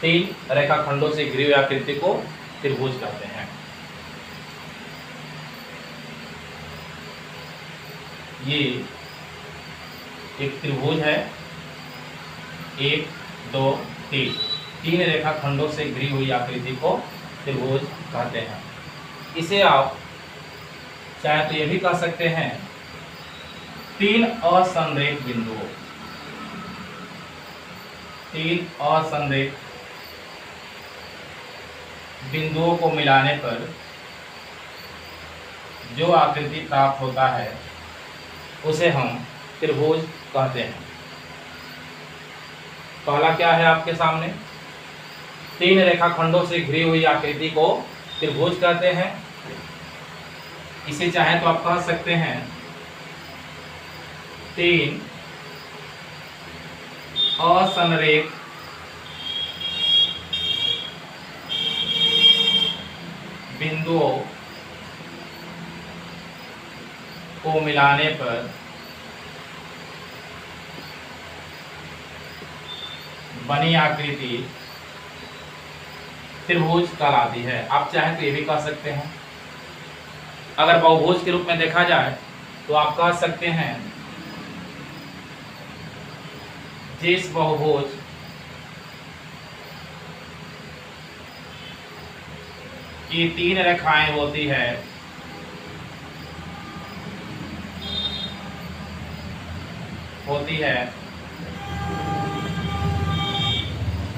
तीन रेखाखंडों से घिरी हुई आकृति को त्रिभुज कहते हैं। ये एक त्रिभुज है, 1 2 3, तीन रेखाखंडों से घिरी हुई आकृति को त्रिभुज कहते हैं। इसे आप चाहे तो ये भी कह सकते हैं तीन असंरेख बिंदुओं, तीन असंरेख बिंदुओं को मिलाने पर जो आकृति प्राप्त होता है उसे हम त्रिभुज कहते हैं। पहला क्या है आपके सामने, तीन रेखाखंडों से घिरी हुई आकृति को त्रिभुज कहते हैं। इसे चाहे तो आप कह सकते हैं तीन असंरेख बिंदुओं को मिलाने पर बनी आकृति त्रिभुज कहलाती है। आप चाहे तो ये भी कह सकते हैं, अगर बहुभुज के रूप में देखा जाए तो आप कह सकते हैं जिस बहुभुज की तीन रेखाएं होती है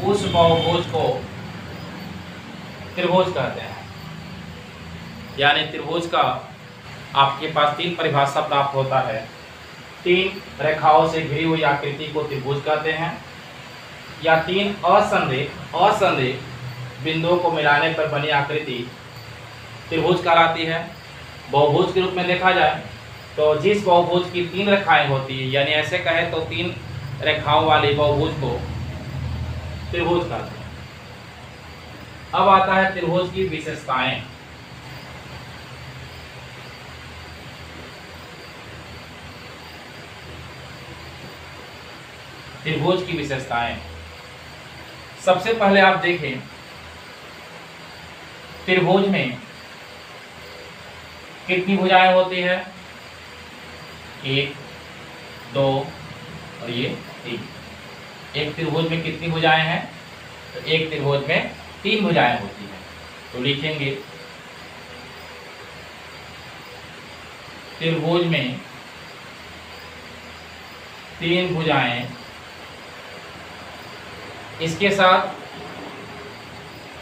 उस बहुभुज को त्रिभुज कहते हैं। यानी त्रिभुज का आपके पास तीन परिभाषा प्राप्त होता है। तीन रेखाओं से घिरी हुई आकृति को त्रिभुज कहते हैं, या तीन असंरेख बिंदुओं को मिलाने पर बनी आकृति त्रिभुज कहलाती है। बहुभुज के रूप में देखा जाए तो जिस बहुभुज की तीन रेखाएं होती है, यानी ऐसे कहे तो तीन रेखाओं वाले बहुभुज को त्रिभुज कहते हैं। अब आता है त्रिभुज की विशेषताएं। त्रिभुज की विशेषताएं, सबसे पहले आप देखें त्रिभुज में कितनी भुजाएं होती है, 1 2 और ये 3। एक त्रिभुज में कितनी भुजाएं हैं, तो एक त्रिभुज में 3 भुजाएं होती हैं। तो लिखेंगे त्रिभुज में 3 भुजाएं, इसके साथ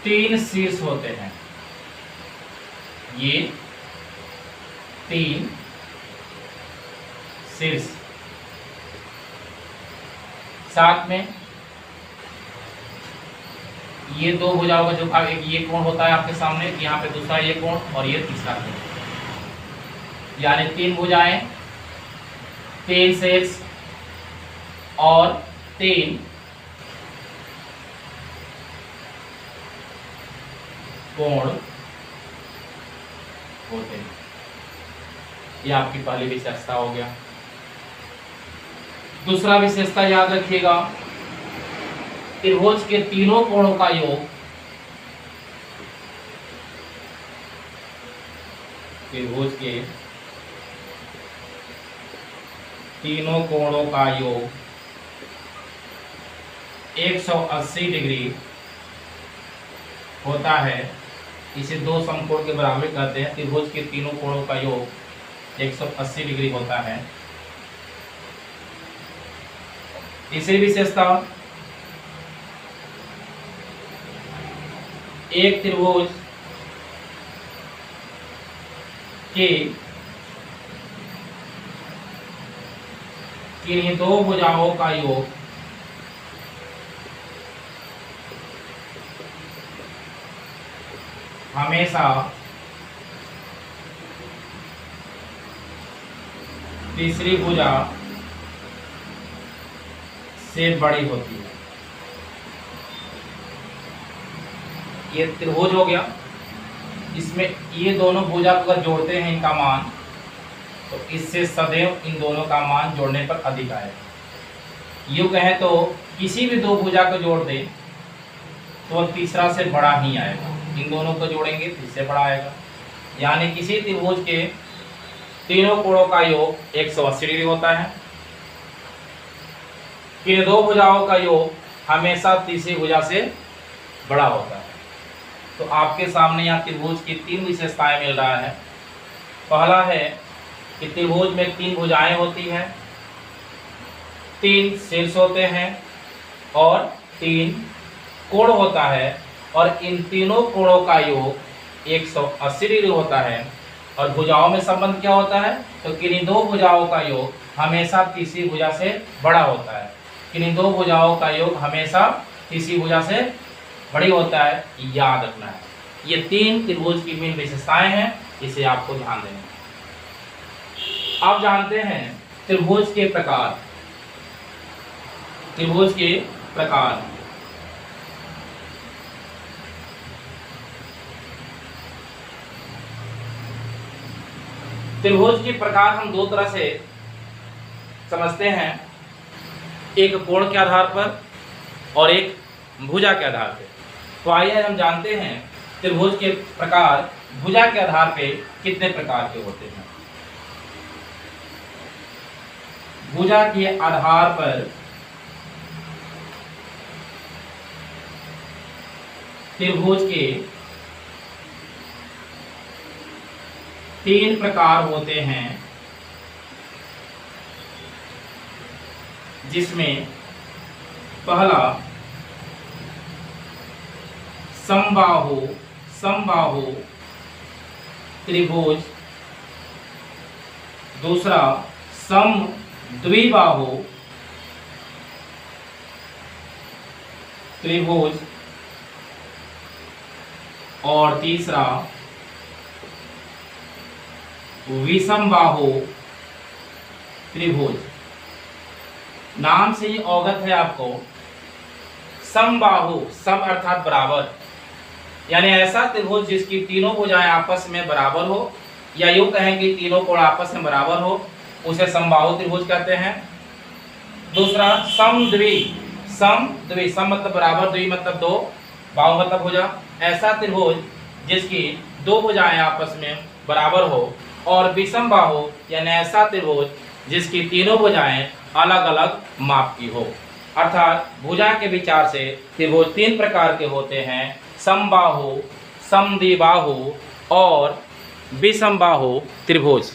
3 शीर्ष होते हैं। ये 3 शीर्ष, साथ में ये 2 भुजाओं का जो भाग, एक ये कोण होता है आपके सामने, यहाँ पे दूसरा ये कोण और ये तीसरा कोण, यानी 3 भुजाएं, 3 शीर्ष और 3 कोण होते हैं। ये आपकी पहली विशेषता हो गया। दूसरा विशेषता याद रखिएगा, त्रिभुज के तीनों कोणों का योग, त्रिभुज के तीनों कोणों का योग 180 डिग्री होता है। इसे 2 समकोण के बराबर कहते हैं। त्रिभुज के तीनों कोणों का योग 180 डिग्री होता है। तीसरी विशेषता, एक त्रिभुज के किन्हीं 2 भुजाओं का योग हमेशा तीसरी भुजा से बड़ी होती है। ये त्रिभुज हो गया। इसमें ये दोनों भुजा अगर जोड़ते हैं इनका मान, तो इससे सदैव इन दोनों का मान जोड़ने पर अधिक आएगा। यूँ कहें तो किसी भी 2 भुजा को जोड़ दें तो तीसरा से बड़ा ही आएगा। इन दोनों को जोड़ेंगे तो इससे बड़ा आएगा। यानी किसी त्रिभुज के तीनों कोणों का योग 180 डिग्री होता है। किन दो भुजाओं का योग हमेशा तीसरी भुजा से बड़ा होता है। तो आपके सामने यहाँ त्रिभुज की 3 विशेषताएं मिल रहा है। पहला है कि त्रिभुज में 3 भुजाएं होती हैं, 3 शीर्ष होते हैं और 3 कोण होता है, और इन तीनों कोणों का योग 180 डिग्री होता है। और भुजाओं में संबंध क्या होता है, तो किन्हीं दो भुजाओं का योग हमेशा तीसरी भुजा से बड़ा होता है। किन्हीं दो भुजाओं का योग हमेशा तीसरी भुजा से बड़ी होता है, याद रखना है। ये 3 त्रिभुज की मेन विशेषताएं हैं, इसे आपको ध्यान देना है। आप जानते हैं त्रिभुज के प्रकार। त्रिभुज के प्रकार त्रिभुज के प्रकार हम 2 तरह से समझते हैं, एक कोण के आधार पर और एक भुजा के आधार पर। तो आइए हम जानते हैं त्रिभुज के प्रकार भुजा के आधार पे कितने प्रकार के होते हैं। भुजा के आधार पर त्रिभुज के 3 प्रकार होते हैं, जिसमें पहला समबाहु त्रिभुज, दूसरा समद्विबाहु त्रिभुज, और तीसरा विषमबाहु त्रिभुज। नाम से ही अवगत है आपको। समबाहु, सम अर्थात बराबर, यानी ऐसा त्रिभुज जिसकी तीनों भुजाएं आपस में बराबर हो, या यूं कहें कि तीनों कोण आपस में बराबर हो, उसे समबाहु त्रिभुज कहते हैं। दूसरा समद्वि, सम मतलब बराबर, द्वि मतलब दो, बाहु मतलब भुजा। ऐसा त्रिभुज जिसकी 2 भुजाएं आपस में बराबर हो। और विषम बाहु यानी ऐसा त्रिभुज जिसकी तीनों भुजाएं अलग अलग माप की हो। अर्थात भुजा के विचार से त्रिभुज 3 प्रकार के होते हैं, समबाहु, समद्विबाहु और विषमबाहु त्रिभुज।